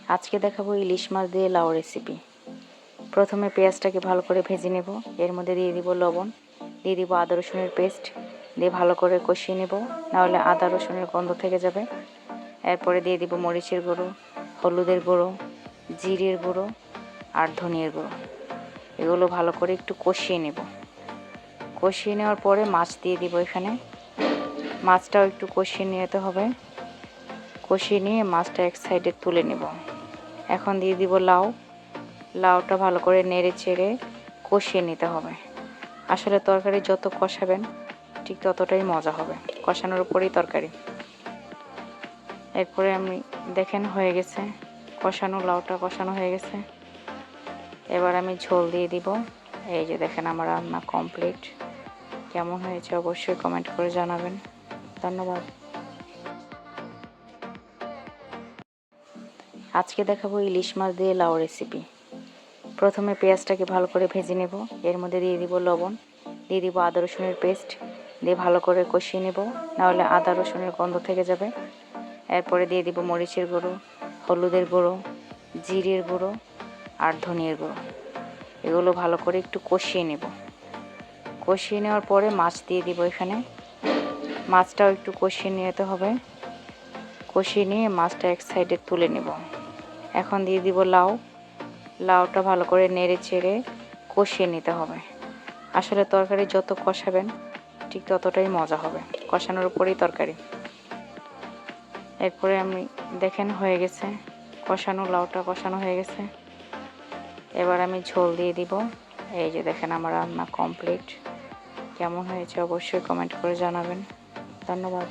আজকে দেখাবো ইলিশ মাছ দিয়ে লাউ রেসিপি। প্রথমে পেঁয়াজটাকে ভালো করে ভেজে নেব। এর মধ্যে দিয়ে দিব লবণ, দিয়ে দিব আদা রসুনের পেস্ট, দিয়ে ভালো করে কষিয়ে নেব, নাহলে আদা রসুনের গন্ধ থেকে যাবে। এরপরে দিয়ে দিব মরিচের গুঁড়ো, হলুদের গুঁড়ো, জিরের গুঁড়ো আর ধনিয়ার গুঁড়ো। এগুলো ভালো করে একটু কষিয়ে নেব। কষিয়ে নেওয়ার পরে মাছ দিয়ে দিব এখানে। মাছটাও একটু কষিয়ে নিতে হবে। কষিয়ে নিয়ে মাছটা এক সাইডে তুলে নেব। এখন দিয়ে দিব লাউ। লাউটা ভালো করে নেড়ে চেড়ে কষিয়ে নিতে হবে। আসলে তরকারি যত কষাবেন ঠিক ততটাই মজা হবে, কষানোর উপরেই তরকারি। এরপরে আমি দেখেন হয়ে গেছে কষানো, লাউটা কষানো হয়ে গেছে। এবার আমি ঝোল দিয়ে দিব। এই যে দেখেন আমার রান্না কমপ্লিট। কেমন হয়েছে অবশ্যই কমেন্ট করে জানাবেন। ধন্যবাদ। আজকে দেখাবো ইলিশ মাছ দিয়ে লাউ রেসিপি। প্রথমে পেঁয়াজটাকে ভালো করে ভেজে নেব। এর মধ্যে দিয়ে দিব লবণ, দিয়ে দিব আদা রসুনের পেস্ট, দিয়ে ভালো করে কষিয়ে নেব, নাহলে আদা রসুনের গন্ধ থেকে যাবে। এরপরে দিয়ে দিব মরিচের গুঁড়ো, হলুদের গুঁড়ো, জিরের গুঁড়ো আর ধনিয়ার গুঁড়ো। এগুলো ভালো করে একটু কষিয়ে নেব। কষিয়ে নেওয়ার পরে মাছ দিয়ে দিব এখানে। মাছটাও একটু কষিয়ে নিতে হবে। কষিয়ে নিয়ে মাছটা এক সাইডে তুলে নেব। এখন দিয়ে দিব লাউ। লাউটা ভালো করে নেড়ে চেড়ে কষিয়ে নিতে হবে। আসলে তরকারি যত কষাবেন ঠিক ততটাই মজা হবে, কষানোর উপরেই তরকারি। এরপরে আমি দেখেন হয়ে গেছে কষানো, লাউটা কষানো হয়ে গেছে। এবার আমি ঝোল দিয়ে দিব। এই যে দেখেন আমার রান্না কমপ্লিট। কেমন হয়েছে অবশ্যই কমেন্ট করে জানাবেন। ধন্যবাদ।